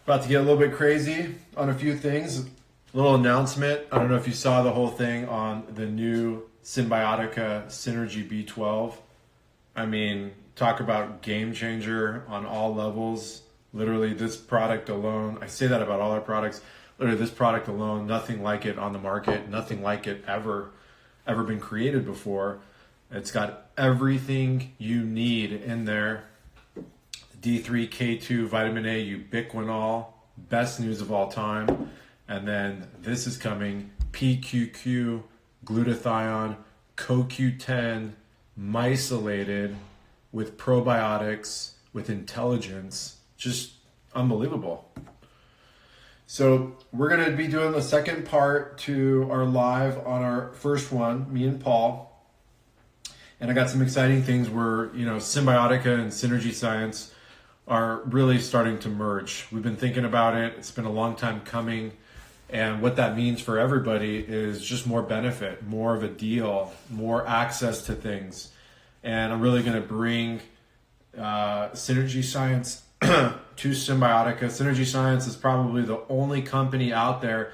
About to get a little bit crazy on a few things. A little announcement. I don't know if you saw the whole thing on the new Cymbiotika Synergy B12. I mean, talk about game changer on all levels. Literally, this product alone, I say that about all our products. Literally, this product alone, nothing like it on the market, nothing like it ever been created before. It's got everything you need in there. D3, K2, vitamin A, ubiquinol, best news of all time. And then this is coming, PQQ, glutathione, CoQ10, mycelated, with probiotics, with intelligence. Just unbelievable. So we're going to be doing the second part to our live on our first one, me and Paul. And I got some exciting things where, Cymbiotika and synergy science are really starting to merge. We've been thinking about it. It's been a long time coming. And what that means for everybody is just more benefit, more of a deal, more access to things. And I'm really going to bring synergy science to Cymbiotika. Synergy Science is probably the only company out there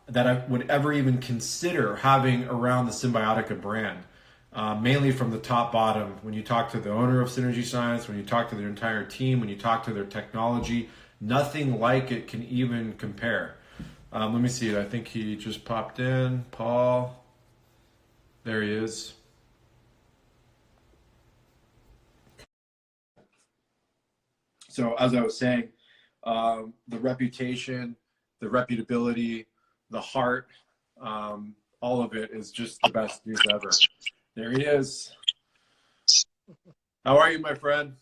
that I would ever even consider having around the Cymbiotika brand. Mainly from the top bottom. When you talk to the owner of Synergy Science, when you talk to their entire team, when you talk to their technology, nothing like it can even compare. Let me see it. I think he just popped in. Paul. There he is. So as I was saying, the reputation, the reputability, the heart, all of it is just the best news ever. There he is. How are you, my friend?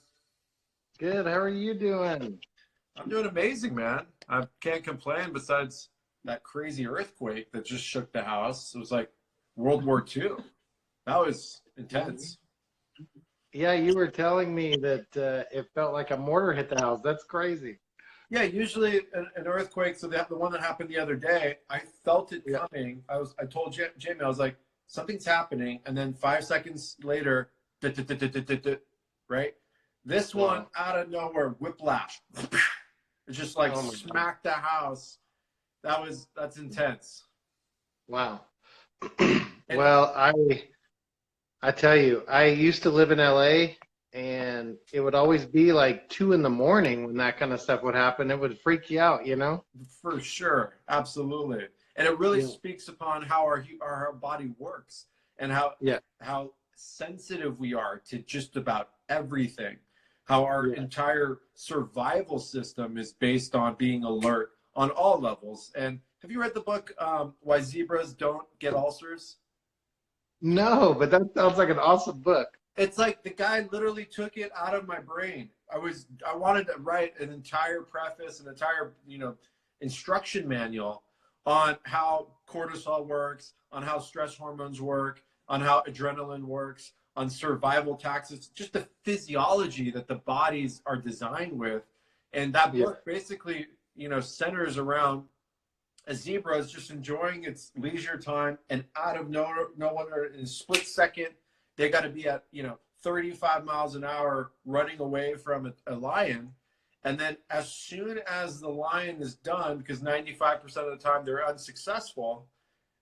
Good. How are you doing? I'm doing amazing, man. I can't complain besides that crazy earthquake that just shook the house. It was like World War II. That was intense. Yeah, you were telling me that it felt like a mortar hit the house. That's crazy. Yeah, usually an earthquake, so the one that happened the other day, I felt it coming. I told Jamie, I was like, something's happening, and then 5 seconds later, right? This one out of nowhere, whiplash. It just like smacked the house. That's intense. Wow. Well, I tell you, I used to live in LA, and it would always be like 2 in the morning when that kind of stuff would happen. It would freak you out, For sure, absolutely. And it really speaks upon how our body works and how sensitive we are to just about everything. How our entire survival system is based on being alert on all levels. And have you read the book Why Zebras Don't Get Ulcers? No, but that sounds like an awesome book. It's like the guy literally took it out of my brain. I wanted to write an entire preface, an entire instruction manual on how cortisol works, on how stress hormones work, on how adrenaline works, on survival taxes, just the physiology that the bodies are designed with. And that book basically, centers around a zebra is just enjoying its leisure time, and out of nowhere in a split second, they got to be at 35 miles an hour running away from a lion. And then as soon as the lion is done, because 95% of the time they're unsuccessful,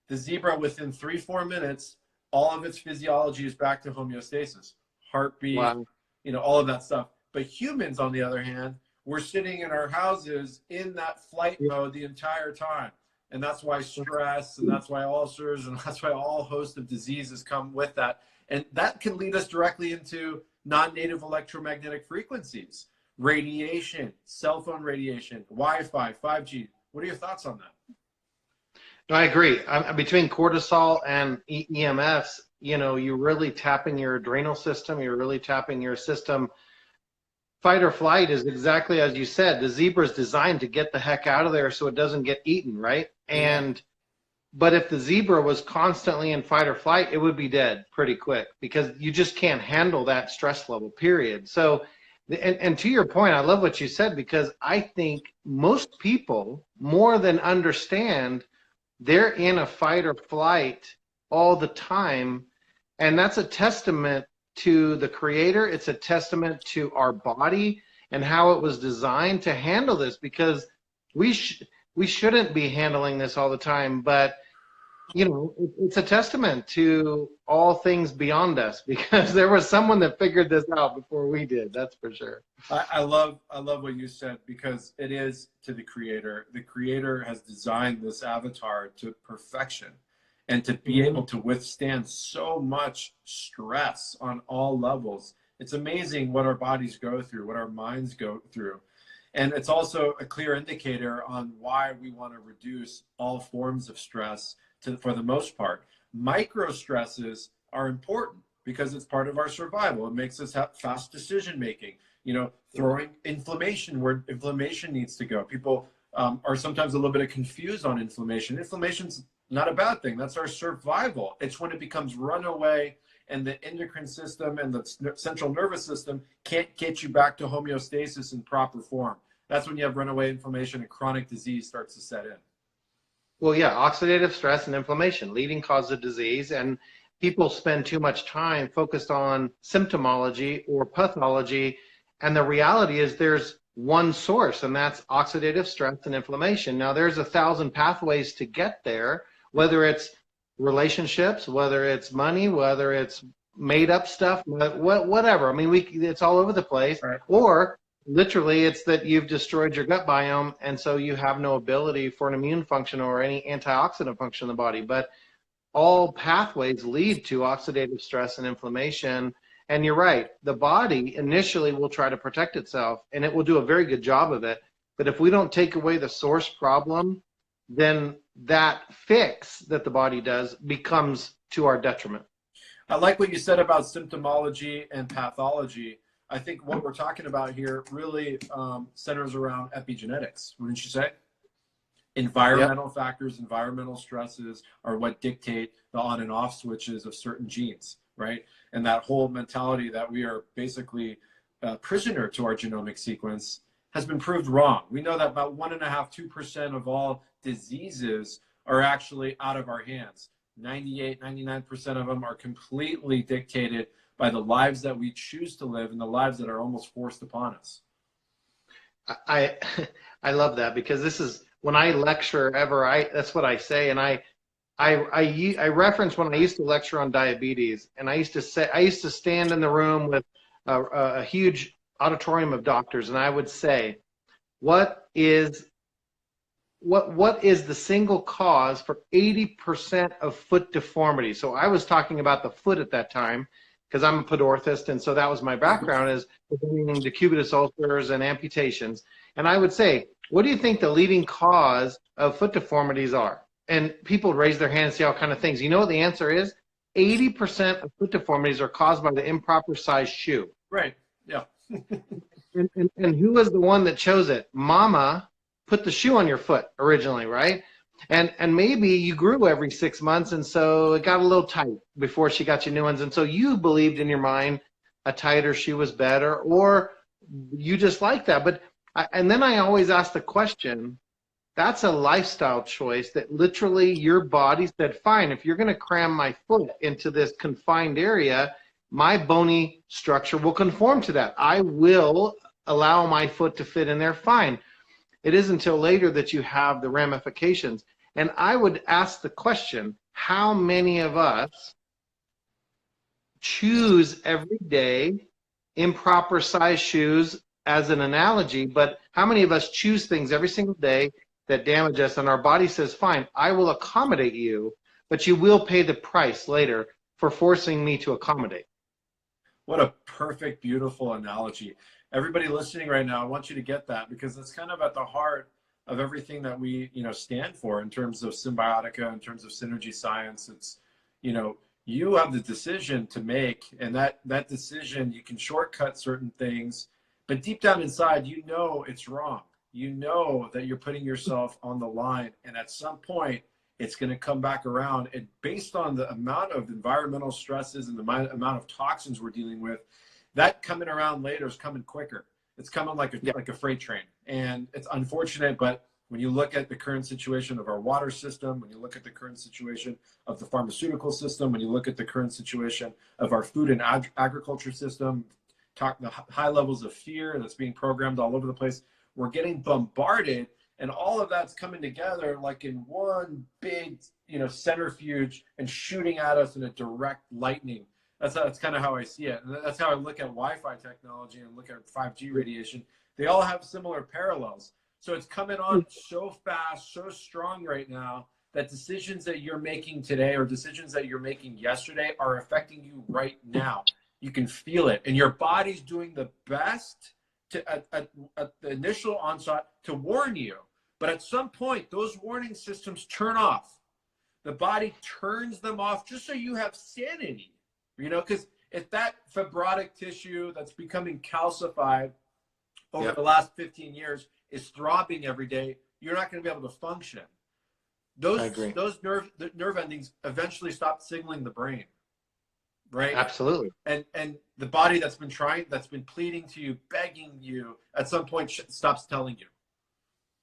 the zebra within 3-4 minutes, all of its physiology is back to homeostasis, heartbeat, all of that stuff. But humans, on the other hand, we're sitting in our houses in that flight mode the entire time. And that's why stress, and that's why ulcers, and that's why all host of diseases come with that. And that can lead us directly into non-native electromagnetic frequencies, radiation, cell phone radiation, Wi-Fi, 5G. What are your thoughts on that? No, I agree. Between cortisol and EMFs, you're really tapping your adrenal system. You're really tapping your system. Fight or flight is exactly as you said. The zebra is designed to get the heck out of there so it doesn't get eaten, right? But if the zebra was constantly in fight or flight, it would be dead pretty quick because you just can't handle that stress level, period. So, and to your point, I love what you said because I think most people more than understand they're in a fight or flight all the time. And that's a testament to the creator. It's a testament to our body and how it was designed to handle this because We we shouldn't be handling this all the time, but it's a testament to all things beyond us because there was someone that figured this out before we did. That's for sure. I love what you said, because it is to the creator. The creator has designed this avatar to perfection, and to be able to withstand so much stress on all levels. It's amazing what our bodies go through, what our minds go through. And it's also a clear indicator on why we want to reduce all forms of stress for the most part. Micro stresses are important because it's part of our survival. It makes us have fast decision making. Throwing inflammation where inflammation needs to go. People are sometimes a little bit confused on inflammation. Inflammation's not a bad thing. That's our survival. It's when it becomes runaway and the endocrine system and the central nervous system can't get you back to homeostasis in proper form. That's when you have runaway inflammation and chronic disease starts to set in. Well, yeah, oxidative stress and inflammation, leading cause of disease. And people spend too much time focused on symptomology or pathology. And the reality is there's one source, and that's oxidative stress and inflammation. Now, there's 1,000 pathways to get there, whether it's relationships, whether it's money, whether it's made up stuff, whatever. I mean, it's all over the place. Right. Or literally, it's that you've destroyed your gut biome, and so you have no ability for an immune function or any antioxidant function in the body. But all pathways lead to oxidative stress and inflammation. And you're right, the body initially will try to protect itself, and it will do a very good job of it. But if we don't take away the source problem, then that fix that the body does becomes to our detriment. I like what you said about symptomology and pathology. I think what we're talking about here really centers around epigenetics, wouldn't you say? Environmental factors, environmental stresses are what dictate the on and off switches of certain genes, right? And that whole mentality that we are basically a prisoner to our genomic sequence has been proved wrong. We know that about 1.5–2% of all diseases are actually out of our hands. 98–99% of them are completely dictated by the lives that we choose to live and the lives that are almost forced upon us. I love that, because this is when I lecture that's what I say. And I reference when I used to lecture on diabetes, and I used to stand in the room with a huge auditorium of doctors, and I would say, what is the single cause for 80% of foot deformity? So I was talking about the foot at that time, because I'm a podorthist, and so that was my background, is doing decubitus ulcers and amputations. And I would say, what do you think the leading cause of foot deformities are? And people raise their hand and say all kind of things. You know what the answer is? 80% of foot deformities are caused by the improper size shoe. Right, yeah. and who was the one that chose it? Mama put the shoe on your foot originally, right? And maybe you grew every 6 months, and so it got a little tight before she got you new ones. And so you believed in your mind a tighter shoe was better, or you just like that. And then I always ask the question, that's a lifestyle choice that literally your body said, fine, if you're going to cram my foot into this confined area, my bony structure will conform to that. I will allow my foot to fit in there, fine. It isn't until later that you have the ramifications. And I would ask the question, how many of us choose every day improper size shoes as an analogy, but how many of us choose things every single day that damage us, and our body says, fine, I will accommodate you, but you will pay the price later for forcing me to accommodate. What a perfect, beautiful analogy. Everybody listening right now, I want you to get that, because it's kind of at the heart of everything that we, stand for in terms of Cymbiotika, in terms of synergy science. It's, you have the decision to make, and that decision, you can shortcut certain things, but deep down inside, it's wrong. You know that you're putting yourself on the line, and at some point, it's going to come back around. And based on the amount of environmental stresses and the amount of toxins we're dealing with, that coming around later is coming quicker. It's coming like a freight train. And it's unfortunate, but when you look at the current situation of our water system, when you look at the current situation of the pharmaceutical system, when you look at the current situation of our food and agriculture system, the high levels of fear that's being programmed all over the place, we're getting bombarded, And all of that's coming together like in one big, centrifuge and shooting at us in a direct lightning. That's kind of how I see it. And that's how I look at Wi-Fi technology and look at 5G radiation. They all have similar parallels. So it's coming on so fast, so strong right now that decisions that you're making today or decisions that you're making yesterday are affecting you right now. You can feel it. And your body's doing the best at the initial onset to warn you. But at some point, those warning systems turn off. The body turns them off just so you have sanity, because if that fibrotic tissue that's becoming calcified over the last 15 years is throbbing every day, you're not going to be able to function. Those nerve endings eventually stop signaling the brain, right? Absolutely. And the body that's been pleading to you, begging you, at some point stops telling you.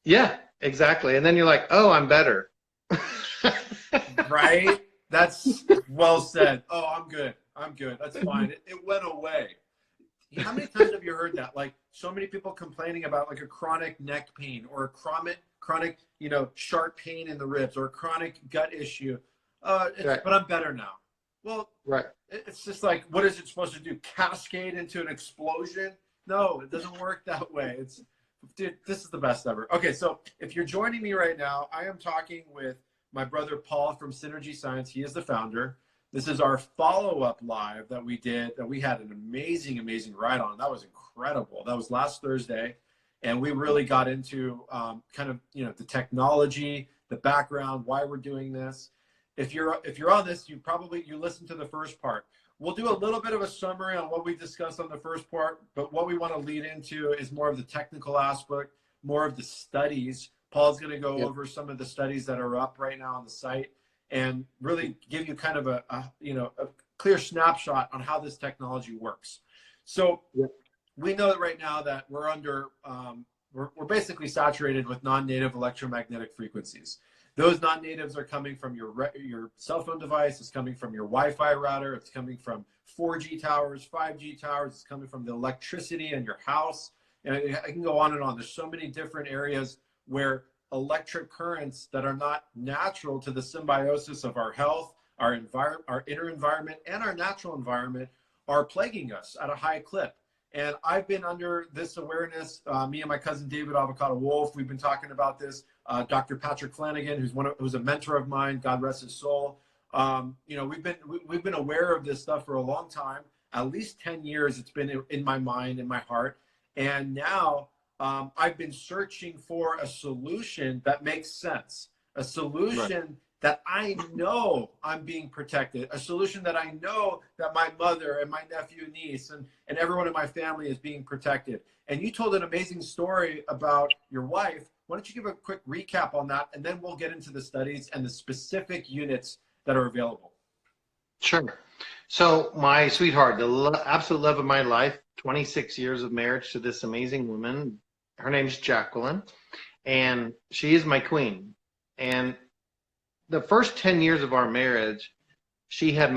Yeah, exactly. And then you're like, oh, I'm better. Right? That's well said. Oh, I'm good. That's fine. It went away. How many times have you heard that? Like so many people complaining about like a chronic neck pain or a chronic, sharp pain in the ribs or a chronic gut issue. But I'm better now. Well, it's just like, what is it supposed to do? Cascade into an explosion? No, it doesn't work that way. Dude, this is the best ever. Okay, so if you're joining me right now, I am talking with my brother Paul from Synergy Science. He is the founder. This is our follow-up live that we did, that we had an amazing, amazing ride on. That was incredible. That was last Thursday. And we really got into the technology, the background, why we're doing this. If you're on this, you listened to the first part. We'll do a little bit of a summary on what we discussed on the first part, but what we want to lead into is more of the technical aspect, more of the studies. Paul's going to go over some of the studies that are up right now on the site and really give you kind of a clear snapshot on how this technology works. So we know that right now that we're under, we're basically saturated with non-native electromagnetic frequencies. Those non-natives are coming from your cell phone device. It's coming from your Wi-Fi router. It's coming from 4G towers, 5G towers. It's coming from the electricity in your house. And I can go on and on. There's so many different areas where electric currents that are not natural to the symbiosis of our health, our inner environment, and our natural environment are plaguing us at a high clip. And I've been under this awareness, me and my cousin David Avocado Wolf, we've been talking about this. Dr. Patrick Flanagan, who's a mentor of mine, God rest his soul. We've been aware of this stuff for a long time. At least 10 years it's been in my mind, in my heart. And now I've been searching for a solution that makes sense, a solution that I know I'm being protected, a solution that I know that my mother and my nephew, niece, and everyone in my family is being protected. And you told an amazing story about your wife. Why don't you give a quick recap on that, and then we'll get into the studies and the specific units that are available. Sure. So my sweetheart, the absolute love of my life, 26 years of marriage to this amazing woman. Her name's Jacqueline, and she is my queen. And the first 10 years of our marriage, she had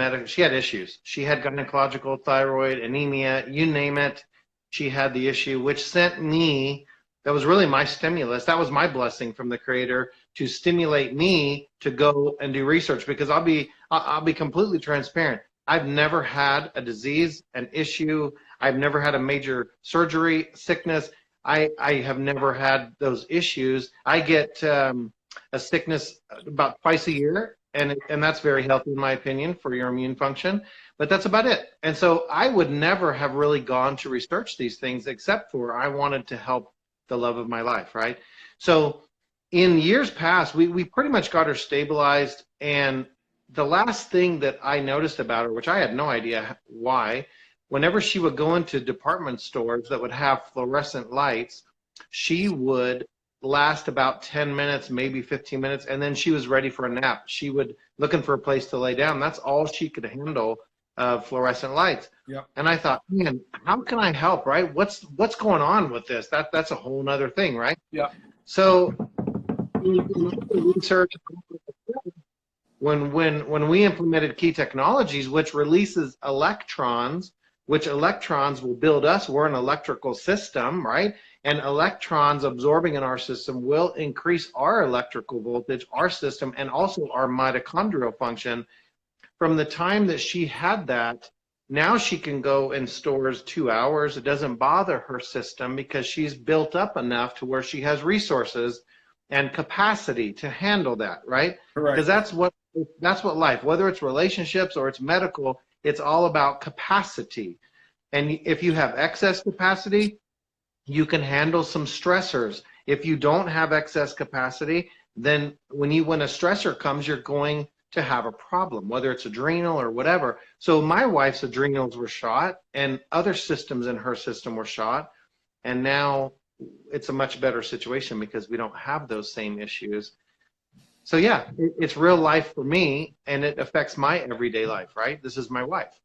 issues. She had gynecological, thyroid, anemia, you name it. She had the issue, which sent me, that was really my stimulus. That was my blessing from the Creator to stimulate me to go and do research, because I'll be completely transparent. I've never had a disease, an issue. I've never had a major surgery, sickness. I have never had those issues. I get a sickness about twice a year, and that's very healthy in my opinion for your immune function, but that's about it. And so I would never have really gone to research these things except for I wanted to help the love of my life, right? So in years past, we pretty much got her stabilized, and the last thing that I noticed about her, which I had no idea why, whenever she would go into department stores that would have fluorescent lights, she would last about 10 minutes, maybe 15 minutes, and then she was ready for a nap. She would looking for a place to lay down. That's all she could handle, fluorescent lights. Yep. And I thought, man, how can I help, right? What's going on with this? That's a whole nother thing, right? Yeah. So research, when we implemented key technologies, which releases electrons, which electrons will build us. We're an electrical system, right? And electrons absorbing in our system will increase our electrical voltage, our system, and also our mitochondrial function. From the time that she had that, now she can go and stores 2 hours. It doesn't bother her system because she's built up enough to where she has resources and capacity to handle that, right? Correct. Because that's what life, whether it's relationships or it's medical, it's all about capacity. And if you have excess capacity, you can handle some stressors. If you don't have excess capacity, then when a stressor comes, you're going to have a problem, whether it's adrenal or whatever. So my wife's adrenals were shot and other systems in her system were shot. And now it's a much better situation because we don't have those same issues. So yeah, it's real life for me and it affects my everyday life, right? This is my wife.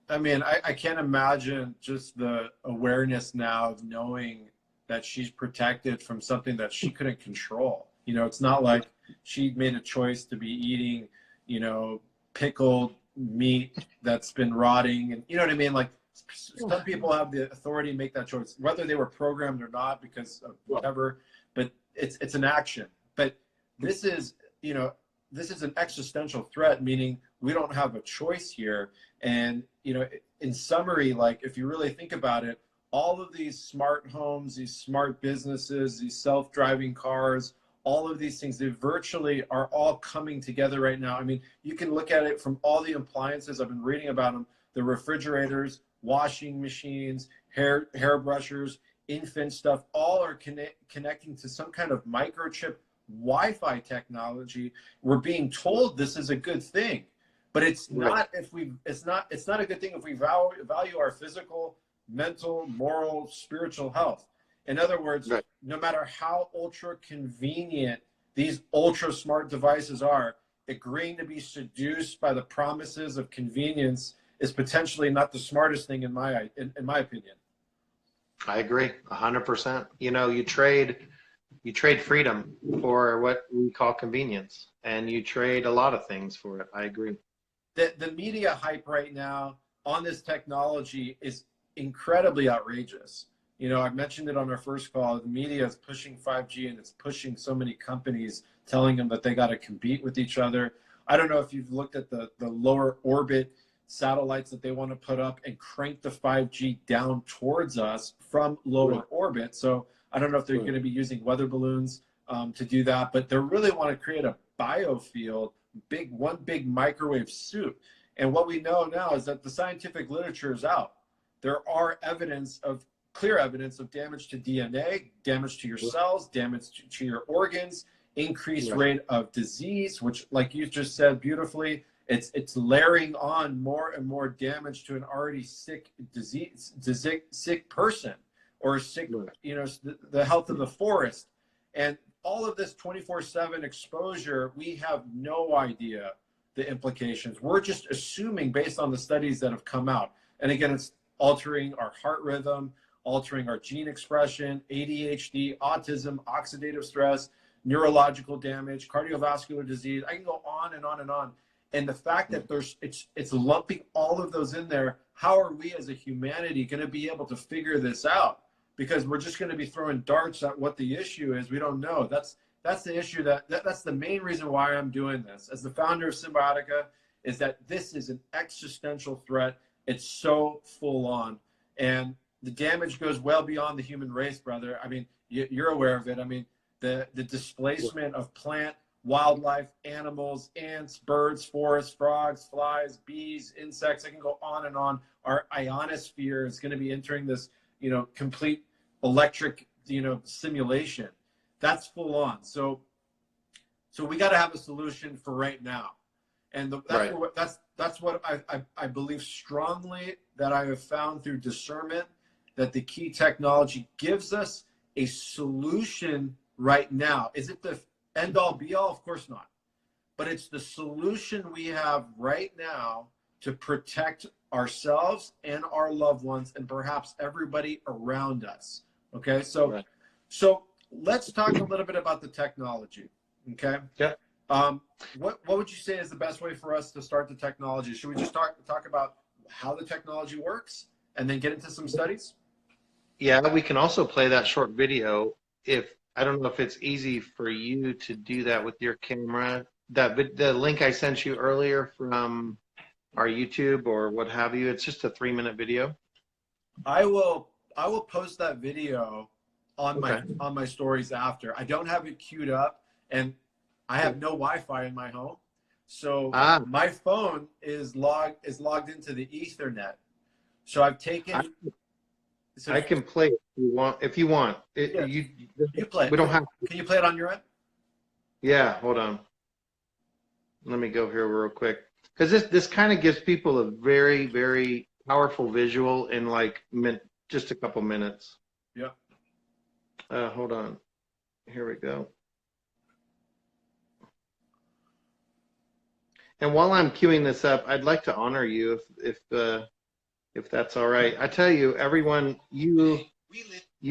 I mean, I can't imagine just the awareness now of knowing that she's protected from something that she couldn't control. You know, it's not like she made a choice to be eating, you know, pickled meat that's been rotting. And you know what I mean? Like some people have the authority to make that choice, whether they were programmed or not because of whatever, but it's an action. But this is, you know, this is an existential threat, meaning we don't have a choice here. And, you know, in summary, like if you really think about it, all of these smart homes, these smart businesses, these self-driving cars, all of these things, they virtually are all coming together right now. I mean, you can look at it from all the appliances. I've been reading about them, the refrigerators, washing machines, hairbrushers, infant stuff, all are connecting to some kind of microchip Wi-Fi technology. We're being told this is a good thing, but it's not if we it's not a good thing if we value our physical, mental, moral, spiritual health. In other words, no matter how ultra convenient these ultra smart devices are, agreeing to be seduced by the promises of convenience is potentially not the smartest thing in my opinion. I agree 100%. You know, you trade freedom for what we call convenience, and you trade a lot of things for it. I agree. The media hype right now on this technology is incredibly outrageous. You know, I mentioned it on our first call. The media is pushing 5G and it's pushing so many companies, telling them that they got to compete with each other. I don't know if you've looked at the lower orbit satellites that they want to put up and crank the 5G down towards us from lower orbit. So I don't know if they're going to be using weather balloons to do that, but they really want to create a biofield, one big microwave soup. And what we know now is that the scientific literature is out. There are clear evidence of damage to DNA, damage to your cells, damage to your organs, increased rate of disease, which, like you just said beautifully, it's layering on more and more damage to an already sick sick person or sick, you know, the health of the forest. And all of this 24/7 exposure, we have no idea the implications. We're just assuming based on the studies that have come out. And again, it's altering our heart rhythm, altering our gene expression, ADHD, autism, oxidative stress, neurological damage, cardiovascular disease. I can go on and on and on. And the fact that it's lumping all of those in there, how are we as a humanity going to be able to figure this out? Because we're just going to be throwing darts at what the issue is. We don't know. That's the issue. That's the main reason why I'm doing this. As the founder of Cymbiotika, is that this is an existential threat. It's so full on. And the damage goes well beyond the human race, brother. I mean, you're aware of it. I mean, the displacement of plant, wildlife, animals, ants, birds, forests, frogs, flies, bees, insects. I can go on and on. Our ionosphere is going to be entering this, you know, complete electric, you know, simulation. That's full on. So we got to have a solution for right now. And that's what I believe strongly that I have found through discernment, that the key technology gives us a solution right now. Is it the end all be all? Of course not. But it's the solution we have right now to protect ourselves and our loved ones and perhaps everybody around us. Okay, so let's talk a little bit about the technology. Okay. Yeah. What would you say is the best way for us to start the technology? Should we just talk about how the technology works and then get into some studies? Yeah, we can also play that short video if I don't know if it's easy for you to do that with your camera. The link I sent you earlier from our YouTube or what have you, it's just a 3-minute video. I will post that video Okay. on my stories after. I don't have it queued up, and I have no Wi-Fi in my home, so Ah, my phone is logged into the Ethernet. So I've I, taken so I can play it if you want. If you want, yeah, you you play we it. don't have. Can you play it on your end? Yeah, hold on. Let me go here real quick because this kind of gives people a very powerful visual in like just a couple minutes. Yeah. Hold on. Here we go. And while I'm queuing this up, I'd like to honor you if that's all right. I tell you, everyone, you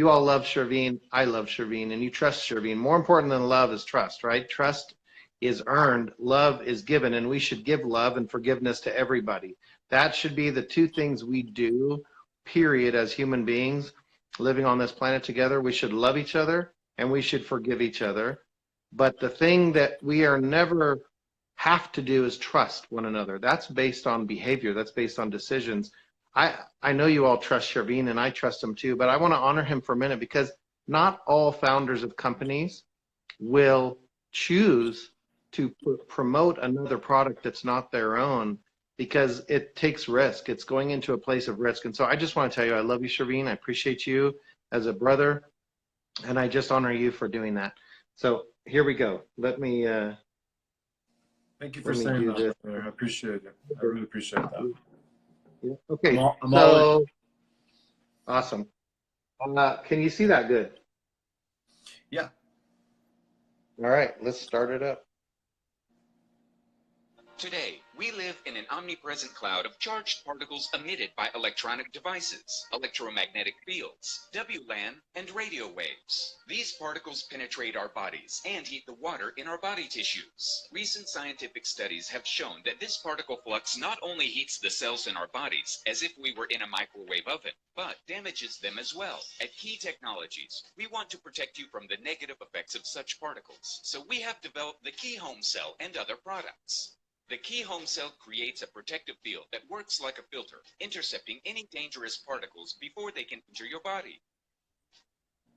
all love Chervin. I love Chervin, and you trust Chervin. More important than love is trust, right? Trust is earned, love is given, and we should give love and forgiveness to everybody. That should be the two things we do, period, as human beings living on this planet together. We should love each other and we should forgive each other. But the thing that we are never have to do is trust one another. That's based on behavior, that's based on decisions. I know you all trust Chervin and I trust him too, but I want to honor him for a minute because not all founders of companies will choose to promote another product that's not their own because it takes risk. It's going into a place of risk. And so I just want to tell you, I love you, Chervin. I appreciate you as a brother, and I just honor you for doing that. So here we go. Thank you for Let me saying do that, this. brother. I appreciate it. I really appreciate that. Yeah. Okay, I'm all in. so awesome. Can you see that good? Yeah. All right, let's start it up. Today, we live in an omnipresent cloud of charged particles emitted by electronic devices, electromagnetic fields, WLAN, and radio waves. These particles penetrate our bodies and heat the water in our body tissues. Recent scientific studies have shown that this particle flux not only heats the cells in our bodies as if we were in a microwave oven, but damages them as well. At Key Technologies, we want to protect you from the negative effects of such particles, so we have developed the Key Home Cell and other products. The Key Home Cell creates a protective field that works like a filter, intercepting any dangerous particles before they can enter your body.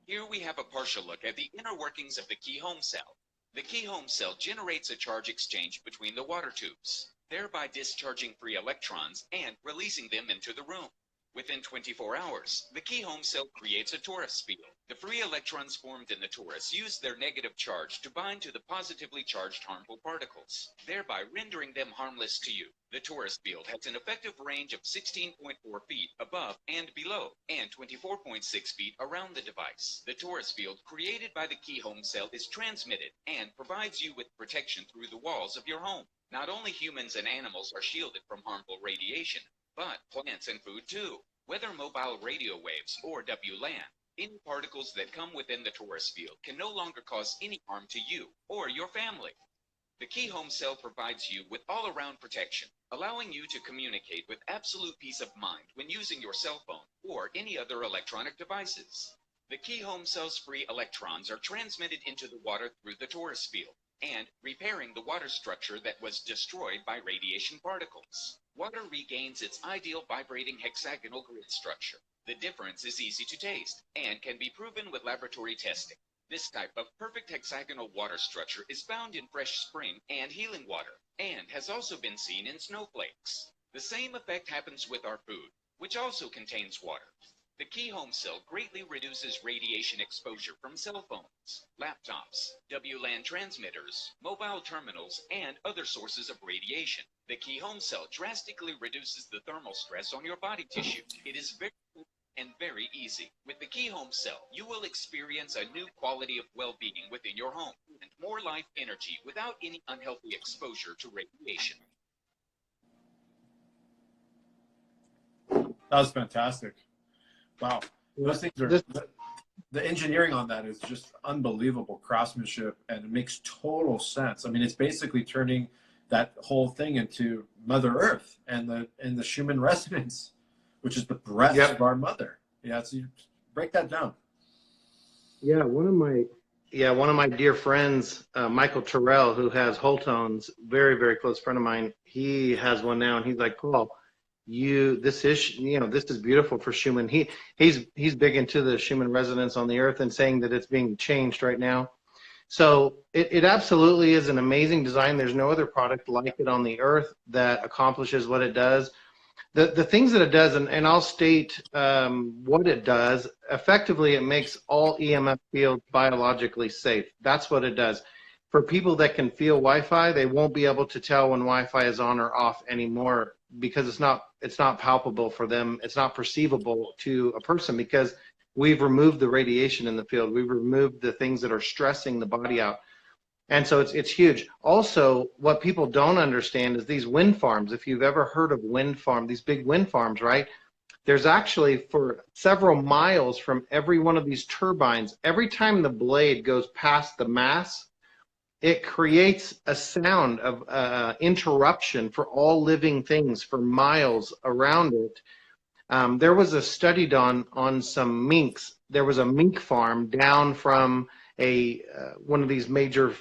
Here we have a partial look at the inner workings of the Key Home Cell. The Key Home Cell generates a charge exchange between the water tubes, thereby discharging free electrons and releasing them into the room. Within 24 hours, the Key Home Cell creates a torus field. The free electrons formed in the torus use their negative charge to bind to the positively charged harmful particles, thereby rendering them harmless to you. The torus field has an effective range of 16.4 feet above and below, and 24.6 feet around the device. The torus field created by the Key Home Cell is transmitted and provides you with protection through the walls of your home. Not only humans and animals are shielded from harmful radiation, but plants and food too. Whether mobile radio waves or WLAN, any particles that come within the torus field can no longer cause any harm to you or your family. The Key Home Cell provides you with all-around protection, allowing you to communicate with absolute peace of mind when using your cell phone or any other electronic devices. The Key Home Cell's free electrons are transmitted into the water through the torus field and repairing the water structure that was destroyed by radiation particles. Water regains its ideal vibrating hexagonal grid structure. The difference is easy to taste and can be proven with laboratory testing. This type of perfect hexagonal water structure is found in fresh spring and healing water and has also been seen in snowflakes. The same effect happens with our food, which also contains water. The Key Home Cell greatly reduces radiation exposure from cell phones, laptops, WLAN transmitters, mobile terminals, and other sources of radiation. The Key Home Cell drastically reduces the thermal stress on your body tissue. It is very and very easy. With the Key Home Cell, you will experience a new quality of well-being within your home and more life energy without any unhealthy exposure to radiation. That was fantastic. Wow. Those things are, the engineering on that is just unbelievable craftsmanship, and it makes total sense. I mean, it's basically turning that whole thing into Mother Earth and the Schumann resonance, which is the breath of our mother. Yeah, it's Break that down. Yeah, one of my dear friends, Michael Terrell, who has whole tones, very, very close friend of mine. He has one now, and he's like, Paul, this is beautiful for Schumann. He's big into the Schumann resonance on the earth and saying that it's being changed right now. So it absolutely is an amazing design. There's no other product like it on the earth that accomplishes what it does. The things that it does, and I'll state what it does. Effectively, it makes all EMF fields biologically safe. That's what it does. For people that can feel Wi-Fi, they won't be able to tell when Wi-Fi is on or off anymore because it's not palpable for them. It's not perceivable to a person because we've removed the radiation in the field. We've removed the things that are stressing the body out. And so it's huge. Also, what people don't understand is these wind farms. If you've ever heard of wind farm, these big wind farms, right? There's actually for several miles from every one of these turbines, every time the blade goes past the mass, it creates a sound of interruption for all living things for miles around it. There was a study done on some minks. There was a mink farm down from one of these major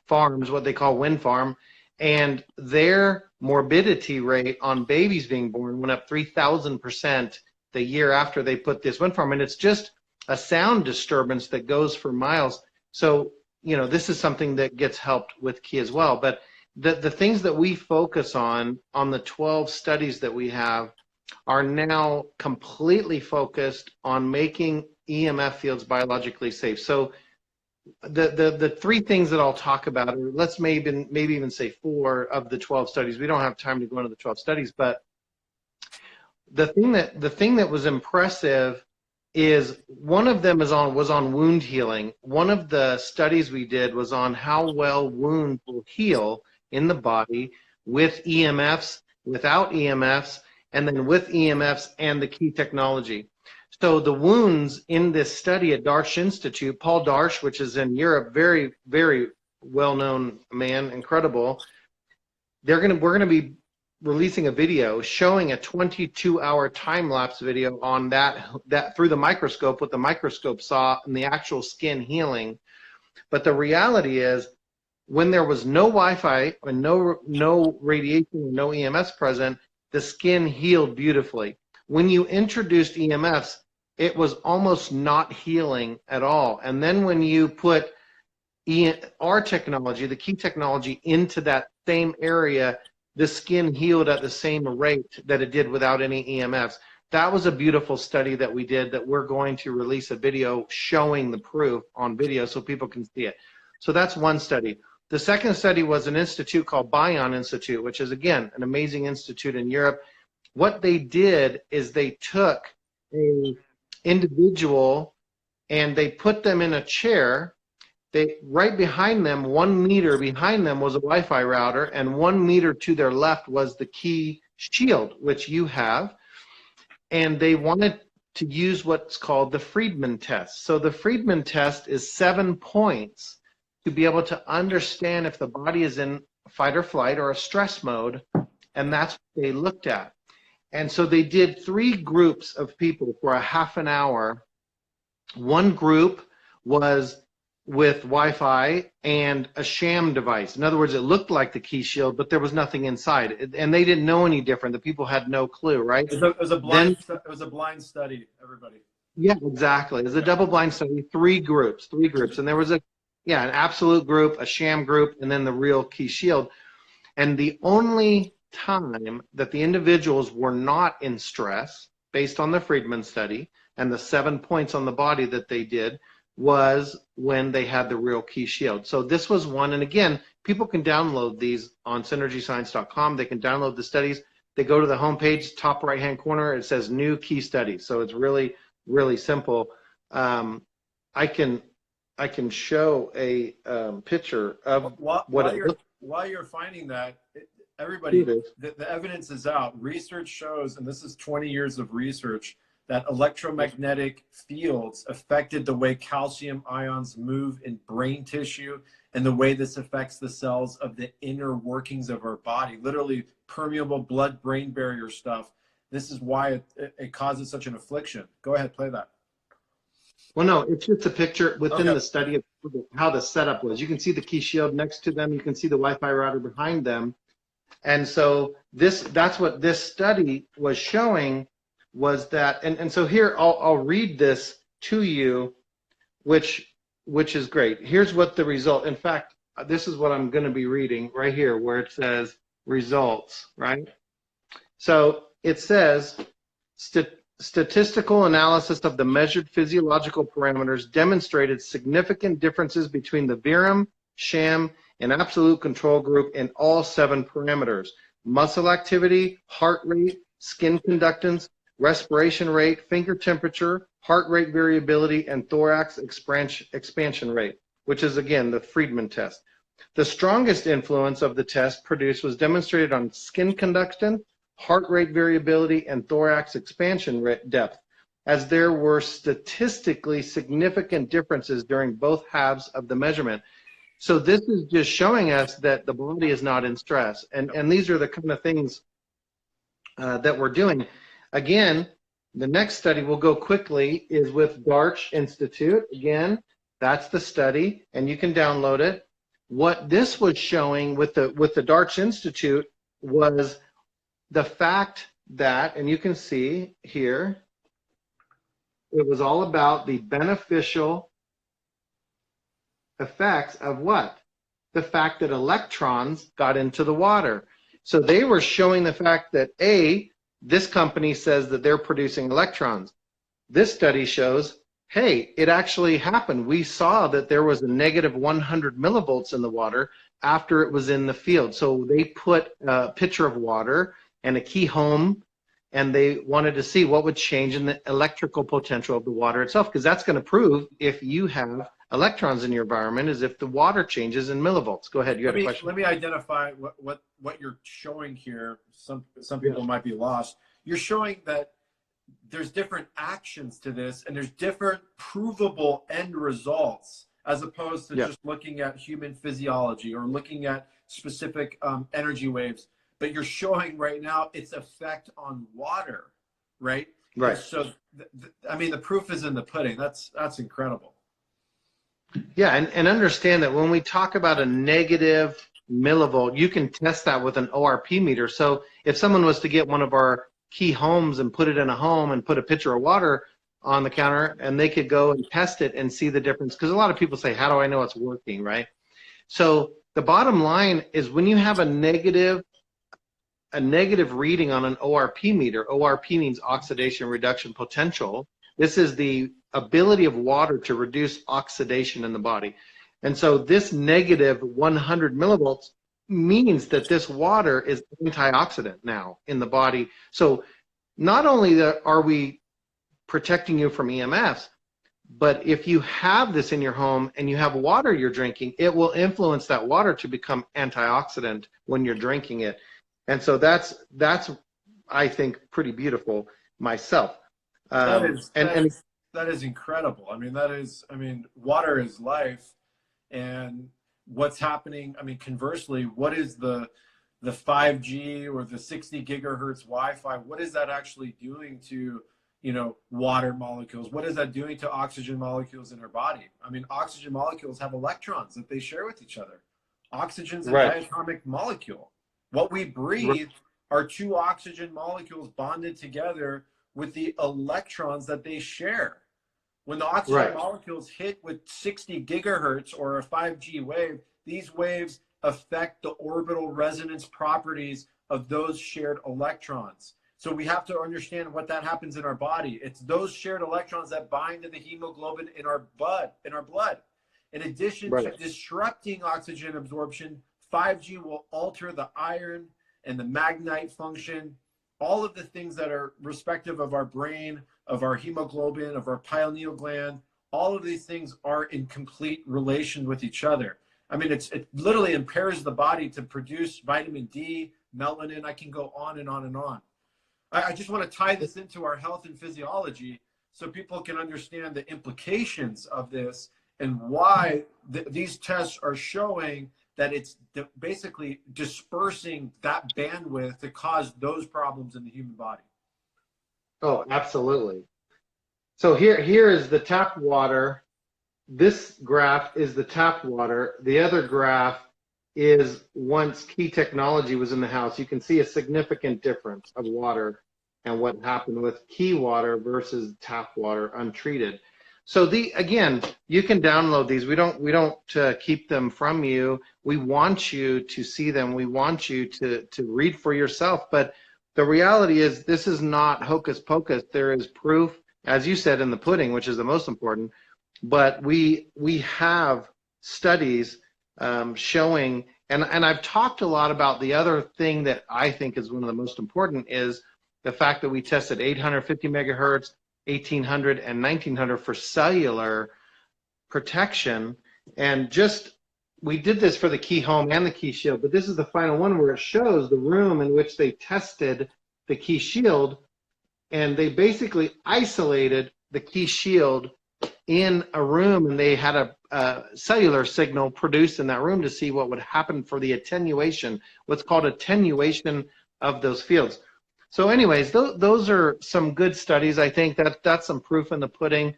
farms, what they call wind farm, and their morbidity rate on babies being born went up 3,000% the year after they put this wind farm. And it's just a sound disturbance that goes for miles. So, this is something that gets helped with key as well. But the things that we focus on the 12 studies that we have are now completely focused on making EMF fields biologically safe. So the three things that I'll talk about, or let's maybe even say 4 of the 12 studies. We don't have time to go into the 12 studies, but the thing that was impressive is one of them was on wound healing. One of the studies we did was on how well wounds will heal in the body with EMFs, without EMFs, and then with EMFs and the key technology. So the wounds in this study at Darsh Institute, Paul Darsh, which is in Europe, very, very well-known man, incredible. We're going to be releasing a video showing a 22-hour time-lapse video on that through the microscope, what the microscope saw in the actual skin healing. But the reality is, when there was no Wi-Fi and no radiation, no EMS present, the skin healed beautifully. When you introduced EMFs, it was almost not healing at all. And then when you put our technology, the key technology, into that same area, the skin healed at the same rate that it did without any EMFs. That was a beautiful study that we did that we're going to release a video showing the proof on video so people can see it. So that's one study. The second study was an institute called Bion Institute, which is, again, an amazing institute in Europe. What they did is they took an individual and they put them in a chair. Right behind them, 1 meter behind them was a Wi-Fi router, and 1 meter to their left was the key shield, which you have. And they wanted to use what's called the Friedman test. So the Friedman test is 7 points to be able to understand if the body is in fight or flight or a stress mode, and that's what they looked at. And so they did 3 groups of people for a half an hour. One group was with Wi-Fi and a sham device. In other words, it looked like the key shield, but there was nothing inside. And they didn't know any different. The people had no clue, right? It was a blind study, everybody. Yeah, exactly. It was a double-blind study, 3 groups. And there was an absolute group, a sham group, and then the real key shield. And the only time that the individuals were not in stress, based on the Friedman study and the 7 points on the body that they did, was when they had the real key shield. So this was one, and again, people can download these on synergyscience.com. They can download the studies. They go to the homepage, top right-hand corner, it says new key studies. So it's really, really simple. I can show a picture of while you're finding that, everybody, the evidence is out. Research shows, and this is 20 years of research, that electromagnetic fields affected the way calcium ions move in brain tissue and the way this affects the cells of the inner workings of our body, literally permeable blood-brain barrier stuff this is why it causes such an affliction. Go ahead, play that. Well, no, it's just a picture within Okay. the study of how the setup was. You can see the key shield next to them. You can see the Wi-Fi router behind them. And so that's what this study was showing, was that, and so here I'll read this to you, which is great. Here's what the result, in fact, this is what I'm going to be reading right here where it says results, right? So it says statistical analysis of the measured physiological parameters demonstrated significant differences between the verum, sham, and absolute control group in all 7 parameters: muscle activity, heart rate, skin conductance, respiration rate, finger temperature, heart rate variability, and thorax expansion rate, which is, again, the Friedman test. The strongest influence of the test produced was demonstrated on skin conductance, heart rate variability, and thorax expansion depth, as there were statistically significant differences during both halves of the measurement. So this is just showing us that the body is not in stress. And these are the kind of things that we're doing. Again, the next study we'll go quickly is with Darch Institute. Again, that's the study, and you can download it. What this was showing with the Darch Institute was the fact that, and you can see here, it was all about the beneficial effects of what? The fact that electrons got into the water. So they were showing the fact that, A, this company says that they're producing electrons. This study shows, hey, it actually happened. We saw that there was a negative 100 millivolts in the water after it was in the field. So they put a pitcher of water and a key home, and they wanted to see what would change in the electrical potential of the water itself, because that's going to prove if you have electrons in your environment is if the water changes in millivolts. Go ahead, you had a question. Let me identify what you're showing here. Some people might be lost. You're showing that there's different actions to this, and there's different provable end results, as opposed to just looking at human physiology or looking at specific energy waves. But you're showing right now its effect on water, right? Right. So, I mean, the proof is in the pudding. That's incredible. Yeah, and understand that when we talk about a negative millivolt, you can test that with an ORP meter. So if someone was to get one of our key homes and put it in a home and put a pitcher of water on the counter, and they could go and test it and see the difference. Because a lot of people say, how do I know it's working, right? So the bottom line is when you have a negative reading on an ORP meter, ORP means oxidation reduction potential. This is the ability of water to reduce oxidation in the body. And so this negative 100 millivolts means that this water is antioxidant now in the body. So not only are we protecting you from EMFs, but if you have this in your home and you have water you're drinking, it will influence that water to become antioxidant when you're drinking it. And so that's I think pretty beautiful myself. That is incredible. I mean, water is life, and what's happening? I mean, conversely, what is the 5G or the 60 gigahertz Wi-Fi? What is that actually doing to, water molecules? What is that doing to oxygen molecules in our body? I mean, oxygen molecules have electrons that they share with each other. Oxygen's a diatomic molecule. What we breathe are 2 oxygen molecules bonded together with the electrons that they share. When the oxygen molecules hit with 60 gigahertz or a 5G wave, these waves affect the orbital resonance properties of those shared electrons. So we have to understand what that happens in our body. It's those shared electrons that bind to the hemoglobin in our blood. In addition to disrupting oxygen absorption, 5G will alter the iron and the magnetite function, all of the things that are respective of our brain, of our hemoglobin, of our pineal gland. All of these things are in complete relation with each other. I mean, it literally impairs the body to produce vitamin D, melanin. I can go on and on and on. I just want to tie this into our health and physiology so people can understand the implications of this and why these tests are showing that it's basically dispersing that bandwidth to cause those problems in the human body. Oh, absolutely. So here is the tap water. This graph is the tap water. The other graph is once key technology was in the house. You can see a significant difference of water and what happened with key water versus tap water untreated. So again, you can download these. We don't keep them from you. We want you to see them. We want you to read for yourself. But the reality is, this is not hocus pocus. There is proof, as you said, in the pudding, which is the most important. But we have studies showing, and I've talked a lot about the other thing that I think is one of the most important is the fact that we tested 850 megahertz, 1800, and 1900 for cellular protection. And we did this for the key home and the key shield, but this is the final one where it shows the room in which they tested the key shield, and they basically isolated the key shield in a room, and they had a cellular signal produced in that room to see what would happen for the attenuation, what's called attenuation of those fields. So anyways, those are some good studies. I think that's some proof in the pudding.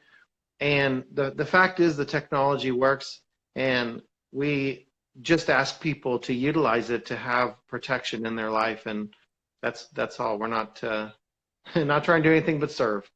And the fact is the technology works, and we just ask people to utilize it to have protection in their life. And that's all. We're not not trying to do anything but serve.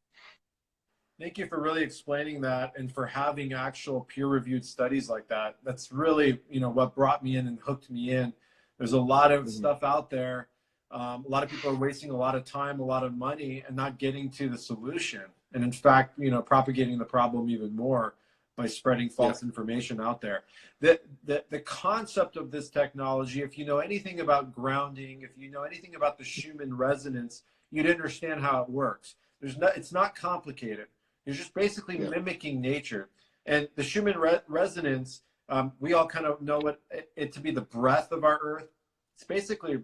Thank you for really explaining that and for having actual peer-reviewed studies like that. That's really, what brought me in and hooked me in. There's a lot of stuff out there. A lot of people are wasting a lot of time, a lot of money, and not getting to the solution. And in fact, propagating the problem even more by spreading false information out there. The concept of this technology, if you know anything about grounding, if you know anything about the Schumann resonance, you'd understand how it works. It's not complicated. You're just basically mimicking nature. And the Schumann resonance, we all kind of know it to be the breath of our Earth. It's basically,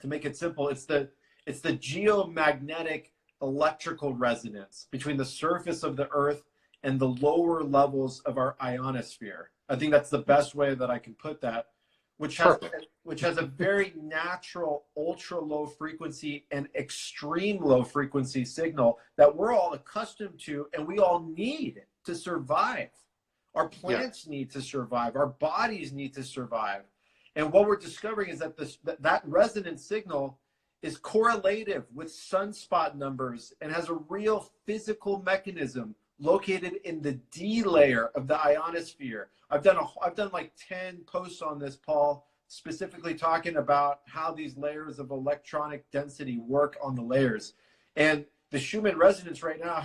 to make it simple, it's the geomagnetic electrical resonance between the surface of the Earth and the lower levels of our ionosphere. I think that's the best way that I can put that, which has a very natural ultra low frequency and extreme low frequency signal that we're all accustomed to and we all need to survive. Our plants need to survive. Our bodies need to survive. And what we're discovering is that that resonance signal is correlative with sunspot numbers and has a real physical mechanism located in the D layer of the ionosphere. I've done like 10 posts on this, Paul, specifically talking about how these layers of electronic density work on the layers. And the Schumann resonance right now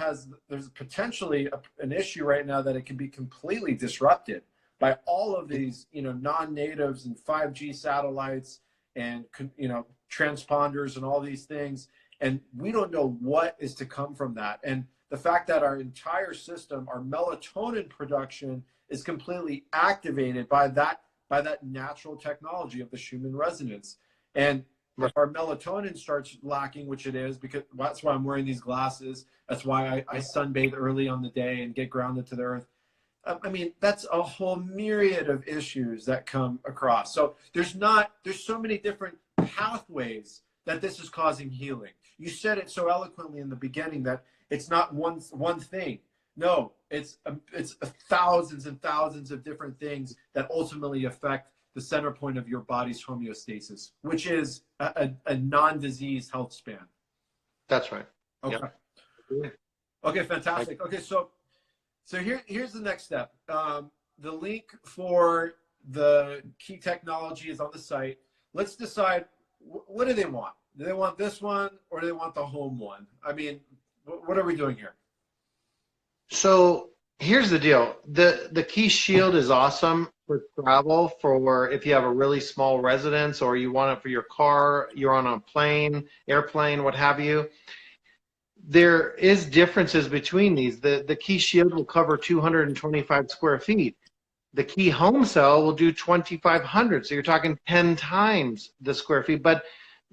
there's potentially an issue right now that it can be completely disrupted by all of these, non-natives and 5G satellites and, transponders and all these things. And we don't know what is to come from that. And the fact that our entire system, our melatonin production, is completely activated by that natural technology of the Schumann resonance. And if our melatonin starts lacking, which it is, because that's why I'm wearing these glasses, that's why I sunbathe early on the day and get grounded to the earth. I mean, that's a whole myriad of issues that come across. So there's so many different pathways that this is causing healing. You said it so eloquently in the beginning that it's not one thing. No, it's thousands and thousands of different things that ultimately affect the center point of your body's homeostasis, which is a non-disease health span. That's right. Okay. Yep. Okay, fantastic. Okay, so here's the next step. The link for the key technology is on the site. Let's decide, what do they want? Do they want this one or do they want the home one? I mean, what are we doing here? So here's the deal. The key shield is awesome for travel, for if you have a really small residence or you want it for your car, you're on a plane, airplane, what have you. There is differences between these. The key shield will cover 225 square feet. The key home cell will do 2,500. So you're talking 10 times the square feet. But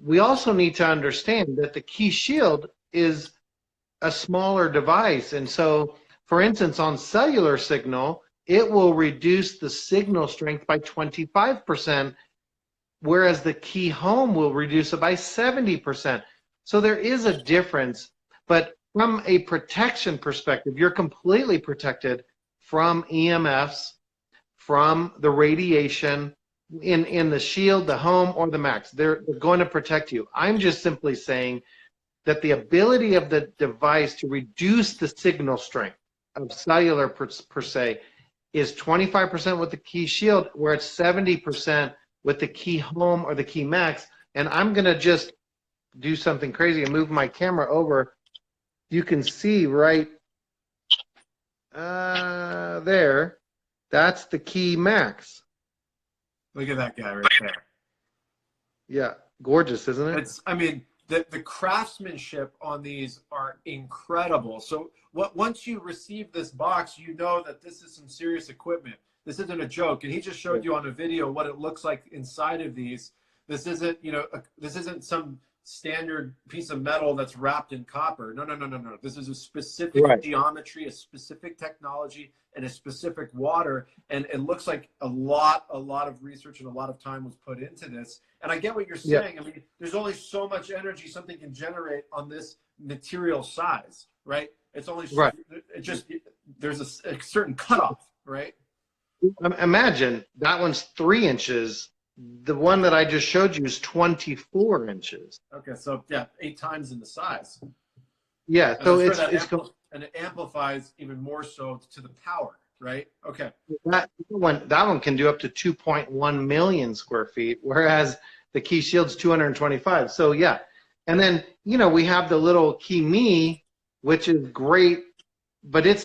we also need to understand that the key shield is a smaller device. And so, for instance, on cellular signal, it will reduce the signal strength by 25%, whereas the key home will reduce it by 70%. So there is a difference. But from a protection perspective, you're completely protected from EMFs, from the radiation in the shield, the home, or the max. They're going to protect you. I'm just simply saying that the ability of the device to reduce the signal strength of cellular per se is 25% with the key shield, where it's 70% with the key home or the key max. And I'm going to just do something crazy and move my camera over. You can see right there, that's the key max. Look at that guy right there. Yeah, gorgeous, isn't it? It's, I mean, the craftsmanship on these are incredible. So once you receive this box, you know that this is some serious equipment. This isn't a joke. And he just showed you on a video what it looks like inside of these. This isn't, you know, this isn't some standard piece of metal that's wrapped in copper. No, no, no, no, no. This is a specific geometry, a specific technology, and a specific water. And it looks like a lot of research and a lot of time was put into this. And I get what you're saying. I mean, there's only so much energy something can generate on this material size, right? It's only it just there's a certain cutoff, right? Imagine that one's 3 inches. The one that I just showed you is 24 inches. Okay, so yeah, 8 times in the size. Yeah, And so and it amplifies even more so to the power, right? Okay. That one can do up to 2.1 million square feet, whereas the Key Shield's 225. So yeah, and then you know we have the little Key Me, which is great, but it's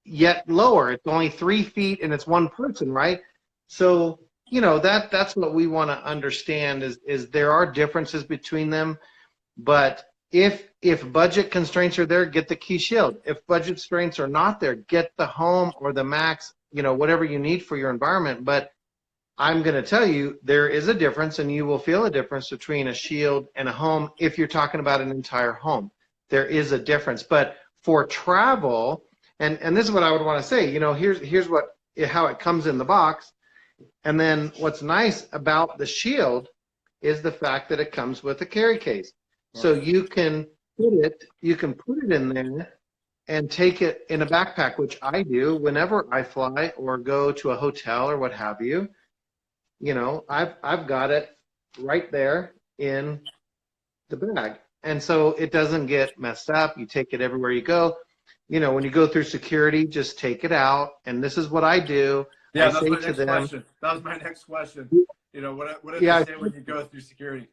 yet lower. It's only 3 feet and it's one person, right? So you know that's what we want to understand is there are differences between them, but if budget constraints are there, get the Key Shield. If budget constraints are not there, get the home or the max, you know, whatever you need for your environment. But I'm going to tell you, there is a difference, and you will feel a difference between a shield and a home if you're talking about an entire home. There is a difference. But for travel, and this is what I would want to say, you know, here's how it comes in the box. And then what's nice about the shield is the fact that it comes with a carry case. So you can put it in there and take it in a backpack, which I do whenever I fly or go to a hotel or what have you. You know, I've got it right there in the bag. And so it doesn't get messed up. You take it everywhere you go. You know, when you go through security, just take it out. And this is what I do. Yeah, I that's say my to next them, question. That was my next question. You know, what do they say when you go through security?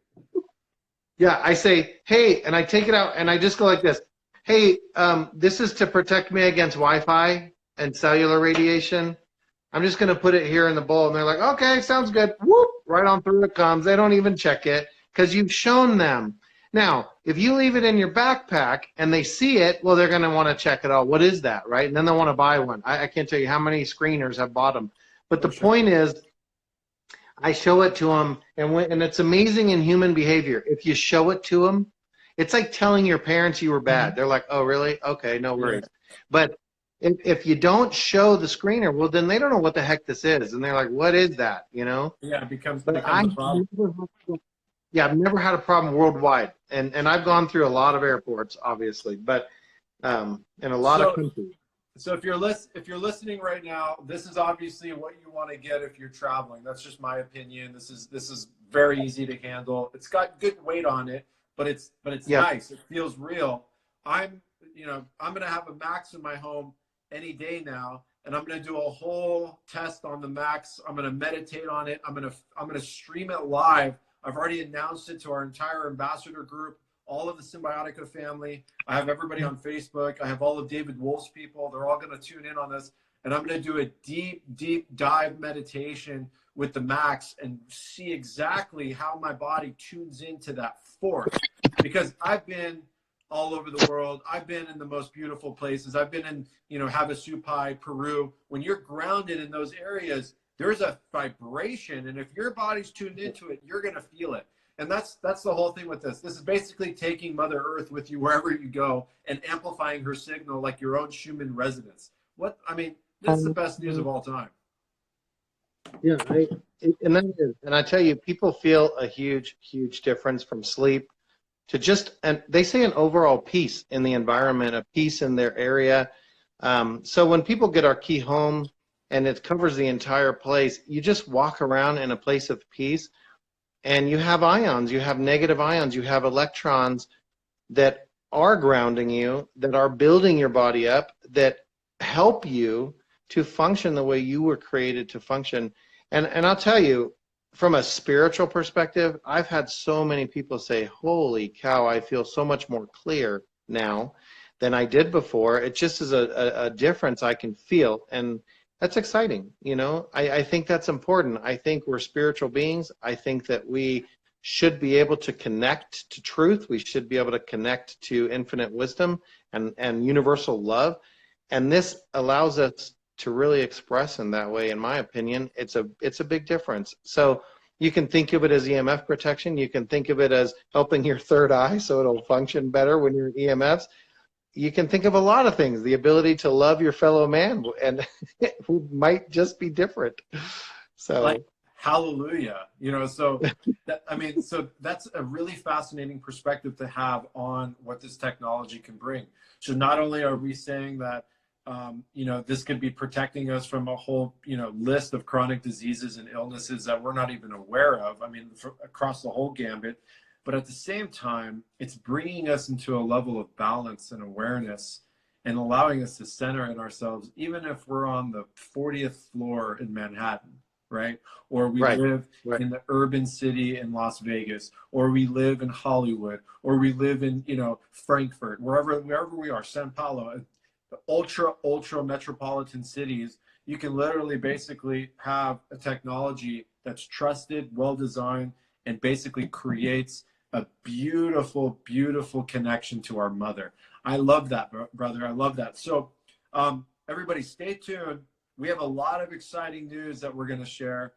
Yeah, I say, hey, and I take it out and I just go like this. Hey, this is to protect me against Wi-Fi and cellular radiation. I'm just going to put it here in the bowl. And they're like, okay, sounds good. Whoop, right on through it comes. They don't even check it because you've shown them. Now, if you leave it in your backpack and they see it, well, they're going to want to check it out. What is that, right? And then they'll want to buy one. I can't tell you how many screeners have bought them. But the point is, I show it to them, and it's amazing in human behavior. If you show it to them, it's like telling your parents you were bad. They're like, oh, really? Okay, no worries. But if you don't show the screener, well, then they don't know what the heck this is. And they're like, what is that, you know? Yeah, it becomes a problem. I've never had a problem worldwide. And I've gone through a lot of airports, obviously, but in a lot of countries. So if you're listening right now, this is obviously what you want to get if you're traveling. That's just my opinion. This is very easy to handle. It's got good weight on it, but it's nice. It feels real. I'm going to have a Max in my home any day now, and I'm going to do a whole test on the Max. I'm going to meditate on it. I'm going to stream it live. I've already announced it to our entire ambassador group, all of the Cymbiotika family. I have everybody on Facebook. I have all of David Wolf's people. They're all going to tune in on this. And I'm going to do a deep, deep dive meditation with the Max and see exactly how my body tunes into that force. Because I've been all over the world. I've been in the most beautiful places. I've been in, Havasupai, Peru. When you're grounded in those areas, there's a vibration. And if your body's tuned into it, you're going to feel it. And that's the whole thing with this. This is basically taking Mother Earth with you wherever you go and amplifying her signal like your own Schumann resonance. This is the best news of all time. Yeah, and I tell you, people feel a huge, huge difference from sleep to just, and they say an overall peace in the environment, a peace in their area. So when people get our key home and it covers the entire place, you just walk around in a place of peace, and you have ions, you have negative ions, you have electrons that are grounding you, that are building your body up, that help you to function the way you were created to function. And I'll tell you, from a spiritual perspective, I've had so many people say, holy cow, I feel so much more clear now than I did before. It just is a difference I can feel, and that's exciting. You know, I think that's important. I think we're spiritual beings. I think that we should be able to connect to truth. We should be able to connect to infinite wisdom and universal love. And this allows us to really express in that way. In my opinion, it's a big difference. So you can think of it as EMF protection. You can think of it as helping your third eye so it'll function better when you're EMFs. You can think of a lot of things, the ability to love your fellow man, and who might just be different. So, like, hallelujah, you know, so that, I mean, so that's a really fascinating perspective to have on what this technology can bring. So not only are we saying that, you know, this could be protecting us from a whole, you know, list of chronic diseases and illnesses that we're not even aware of, I mean, across the whole gambit, but at the same time, it's bringing us into a level of balance and awareness and allowing us to center in ourselves, even if we're on the 40th floor in Manhattan, right? Or we live in the urban city in Las Vegas, or we live in Hollywood, or we live in, you know, Frankfurt, wherever we are, Sao Paulo, the ultra metropolitan cities. You can literally basically have a technology that's trusted, well designed, and basically creates a beautiful, beautiful connection to our mother. I love that, brother. I love that. So everybody stay tuned. We have a lot of exciting news that we're going to share.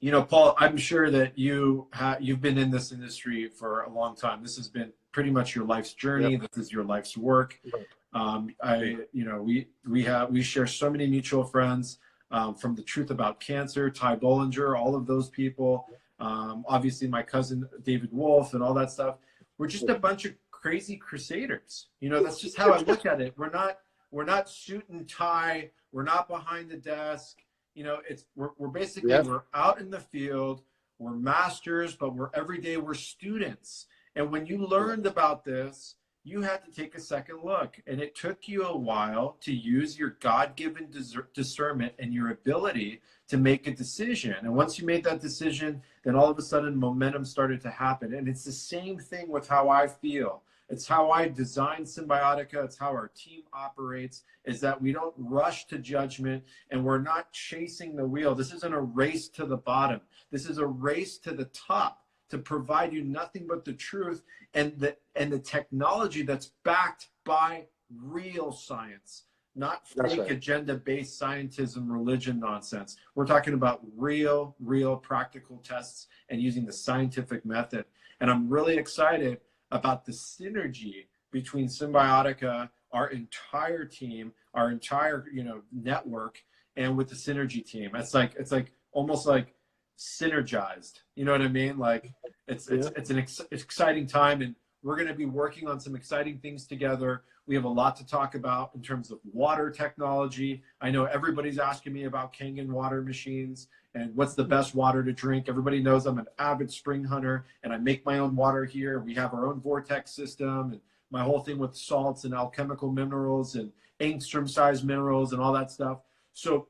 You know, Paul, I'm sure that you've been in this industry for a long time. This has been pretty much your life's journey. Yep. This is your life's work. You know, we share so many mutual friends, from The Truth About Cancer, Ty Bollinger, all of those people. Obviously my cousin David Wolf and all that stuff. We're just a bunch of crazy crusaders. You know, that's just how I look at it. We're not suit and tie. We're not behind the desk. You know, we're basically, we're out in the field. We're masters, but every day we're students. And when you learned about this, you had to take a second look. And it took you a while to use your God-given discernment and your ability to make a decision. And once you made that decision, then all of a sudden momentum started to happen. And it's the same thing with how I feel. It's how I designed Cymbiotika. It's how our team operates, is that we don't rush to judgment and we're not chasing the wheel. This isn't a race to the bottom. This is a race to the top, to provide you nothing but the truth and the technology that's backed by real science, not fake agenda-based scientism, religion nonsense. We're talking about real practical tests and using the scientific method. And I'm really excited about the synergy between Cymbiotika, our entire team, our entire, you know, network, and with the synergy team. It's like almost like synergized. You know what I mean? Like it's an exciting time, and we're going to be working on some exciting things together. We have a lot to talk about in terms of water technology. I know everybody's asking me about Kangen water machines and what's the best water to drink. Everybody knows I'm an avid spring hunter, and I make my own water here. We have our own vortex system, and my whole thing with salts and alchemical minerals and angstrom-sized minerals and all that stuff. So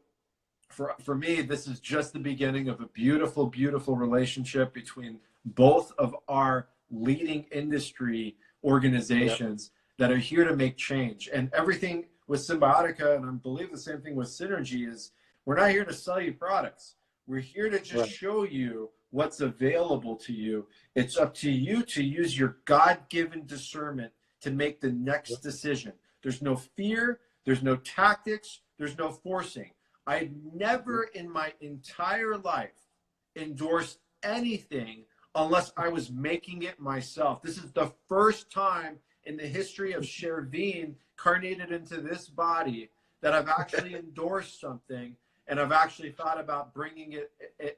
for me, this is just the beginning of a beautiful, beautiful relationship between both of our leading industry organizations that are here to make change. And everything with Cymbiotika, and I believe the same thing with Synergy, is we're not here to sell you products. We're here to just show you what's available to you. It's up to you to use your God-given discernment to make the next decision. There's no fear, there's no tactics, there's no forcing. I've never in my entire life endorsed anything unless I was making it myself. This is the first time in the history of Chervin carnated into this body that I've actually endorsed something, and I've actually thought about bringing it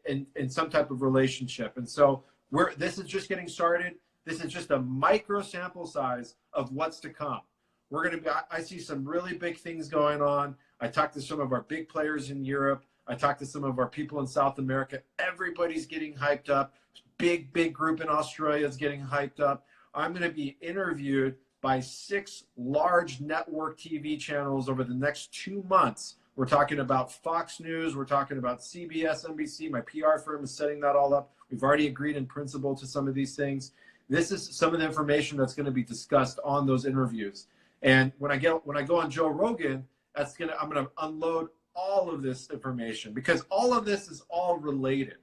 in some type of relationship. And so this is just getting started. This is just a micro sample size of what's to come. We're going to be, I see some really big things going on. I talked to some of our big players in Europe. I talked to some of our people in South America. Everybody's getting hyped up. Big group in Australia is getting hyped up. I'm going to be interviewed by 6 large network TV channels over the next 2 months. We're talking about Fox News. We're talking about CBS, NBC. My PR firm is setting that all up. We've already agreed in principle to some of these things. This is some of the information that's going to be discussed on those interviews. And when I go on Joe Rogan, I'm going to unload all of this information, because all of this is all related.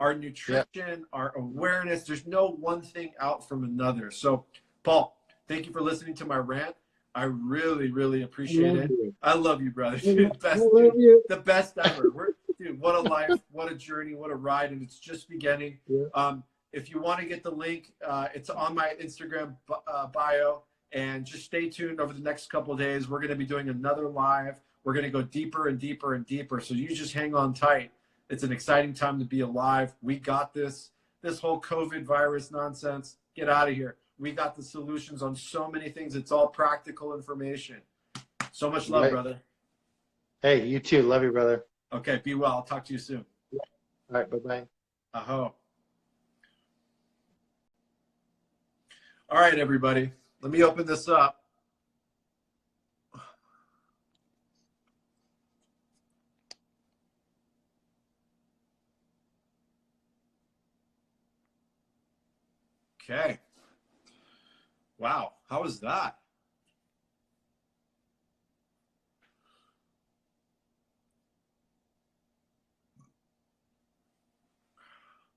Our nutrition, our awareness, there's no one thing out from another. So, Paul, thank you for listening to my rant. I really appreciate it. I love you, brother. Dude, the best ever. Dude, what a life, what a journey, what a ride, and it's just beginning. If you want to get the link, it's on my Instagram bio, and just stay tuned over the next couple of days. We're going to be doing another live. We're going to go deeper and deeper and deeper, so you just hang on tight. It's an exciting time to be alive. We got this. This whole COVID virus nonsense, get out of here. We got the solutions on so many things. It's all practical information. So much love, brother. Hey, you too. Love you, brother. Okay, be well. I'll talk to you soon. All right, bye-bye. Aho. All right, everybody. Let me open this up. Okay. Wow, how was that?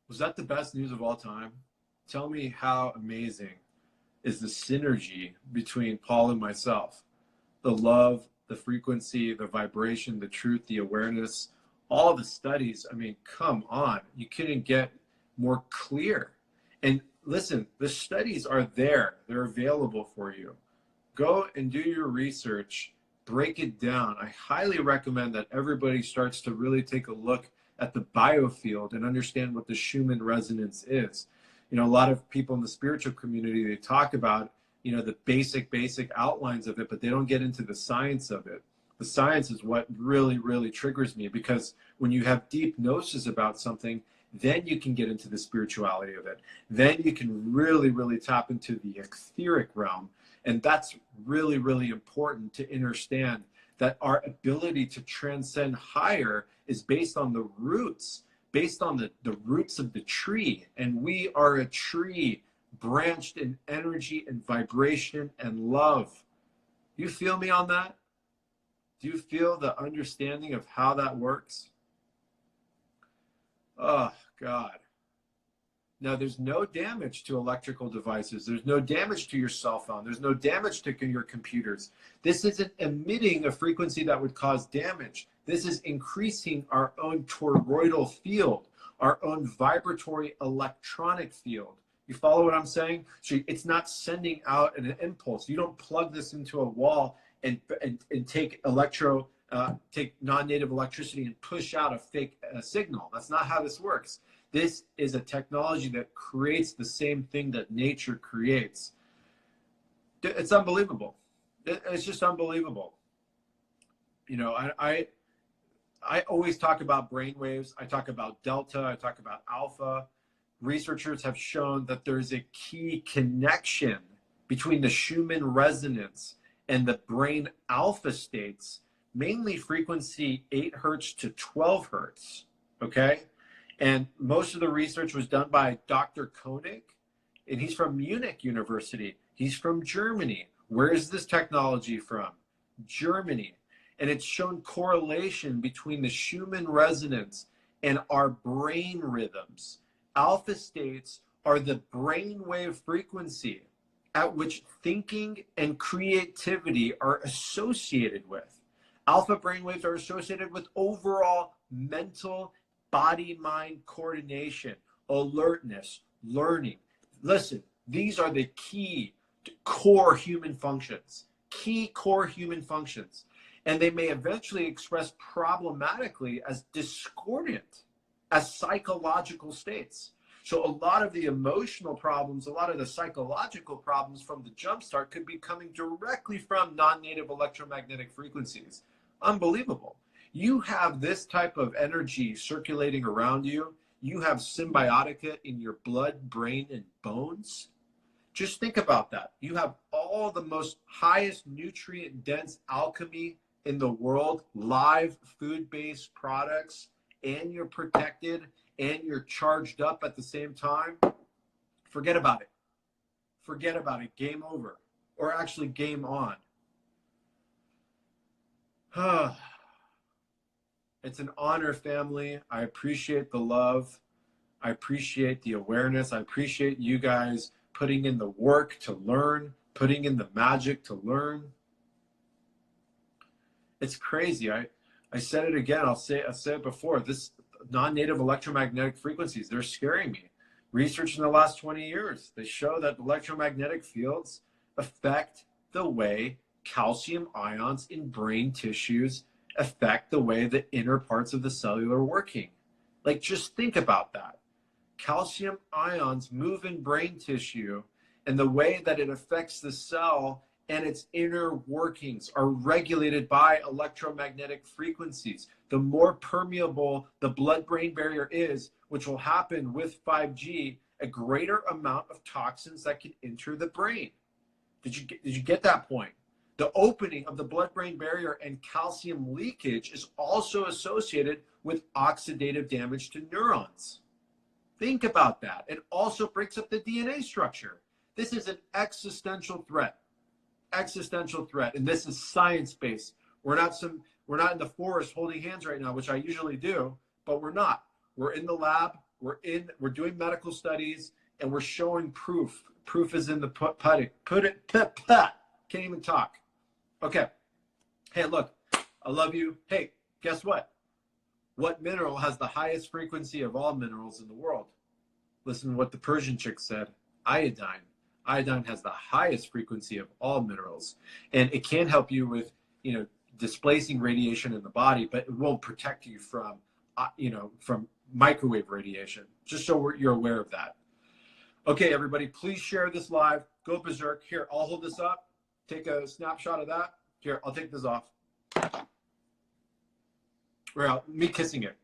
Was that the best news of all time? Tell me how amazing is the synergy between Paul and myself. The love, the frequency, the vibration, the truth, the awareness, all the studies. I mean, come on. You couldn't get more clear. And listen, the studies are there. They're available for you. Go and do your research, break it down. I highly recommend that everybody starts to really take a look at the biofield and understand what the Schumann resonance is. You know, a lot of people in the spiritual community, they talk about, you know, the basic outlines of it, but they don't get into the science of it. The science is what really triggers me, because when you have deep gnosis about something, then you can get into the spirituality of it. Then you can really tap into the etheric realm. And that's really important to understand, that our ability to transcend higher is based on the roots, based on the roots of the tree. And we are a tree branched in energy and vibration and love. Do you feel me on that? Do you feel the understanding of how that works? Oh, God. Now, there's no damage to electrical devices. There's no damage to your cell phone. There's no damage to your computers. This isn't emitting a frequency that would cause damage. This is increasing our own toroidal field, our own vibratory electronic field. You follow what I'm saying? So it's not sending out an impulse. You don't plug this into a wall and take take non-native electricity and push out a fake signal. That's not how this works. This is a technology that creates the same thing that nature creates. It's unbelievable. It's just unbelievable. You know, I always talk about brainwaves. I talk about delta. I talk about alpha. Researchers have shown that there's a key connection between the Schumann resonance and the brain alpha states, mainly frequency 8 hertz to 12 hertz. Okay. And most of the research was done by Dr. Koenig, and he's from Munich University. He's from Germany. Where is this technology from? Germany. And it's shown correlation between the Schumann resonance and our brain rhythms. Alpha states are the brainwave frequency at which thinking and creativity are associated with. Alpha brainwaves are associated with overall mental body-mind coordination, alertness, learning. Listen, these are the key core human functions, and they may eventually express problematically as discordant, as psychological states. So a lot of the emotional problems, a lot of the psychological problems from the jumpstart could be coming directly from non-native electromagnetic frequencies. Unbelievable. You have this type of energy circulating around you. You have Cymbiotika in your blood, brain, and bones. Just think about that. You have all the most highest nutrient dense alchemy in the world, live food-based products, and you're protected and you're charged up at the same time. Forget about it. Forget about it. Game over. Or actually game on. It's an honor, family. I appreciate the love. I appreciate the awareness. I appreciate you guys putting in the work to learn, putting in the magic to learn. It's crazy. I said it again. I'll say it before. This non-native electromagnetic frequencies, they're scaring me. Research in the last 20 years, they show that electromagnetic fields affect the way calcium ions in brain tissues affect the way the inner parts of the cellular are working. Like, just think about that. Calcium ions move in brain tissue, and the way that it affects the cell and its inner workings are regulated by electromagnetic frequencies. The more permeable the blood-brain barrier is, which will happen with 5G, a greater amount of toxins that can enter the brain. Did you get that point? The opening of the blood-brain barrier and calcium leakage is also associated with oxidative damage to neurons. Think about that. It also breaks up the DNA structure. This is an existential threat. Existential threat. And this is science-based. We're not in the forest holding hands right now, which I usually do, but we're not. We're in the lab, we're doing medical studies, and we're showing proof. Proof is in the pudding. Can't even talk. Okay. Hey, look, I love you. Hey, guess what? What mineral has the highest frequency of all minerals in the world? Listen to what the Persian chick said. Iodine. Iodine has the highest frequency of all minerals. And it can help you with, displacing radiation in the body, but it won't protect you from, from microwave radiation. Just so you're aware of that. Okay, everybody, please share this live. Go berserk. Here, I'll hold this up. Take a snapshot of that. Here, I'll take this off. Or me kissing it.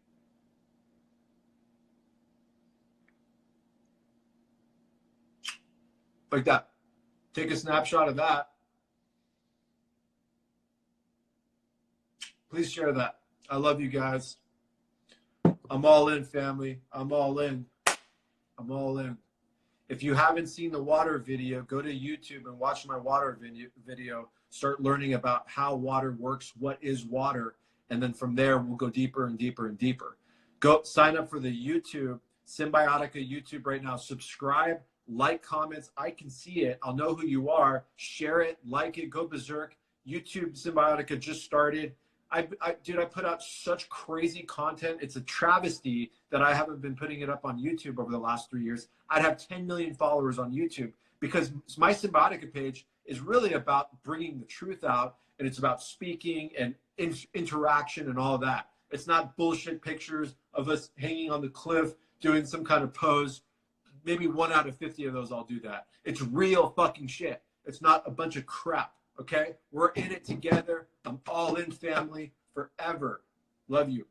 Like that. Take a snapshot of that. Please share that. I love you guys. I'm all in, family. I'm all in. I'm all in. If you haven't seen the water video, go to YouTube and watch my water video. Start learning about how water works, what is water, and then from there, we'll go deeper and deeper and deeper. Go sign up for the YouTube, Cymbiotika YouTube right now. Subscribe, like, comments. I can see it. I'll know who you are. Share it, like it, go berserk. YouTube Cymbiotika just started. Dude, I put out such crazy content. It's a travesty that I haven't been putting it up on YouTube over the last 3 years. I'd have 10 million followers on YouTube because my Cymbiotika page is really about bringing the truth out, and it's about speaking and interaction and all that. It's not bullshit pictures of us hanging on the cliff doing some kind of pose. Maybe 1 out of 50 of those I'll do that. It's real fucking shit. It's not a bunch of crap. Okay, we're in it together. I'm all in, family, forever. Love you.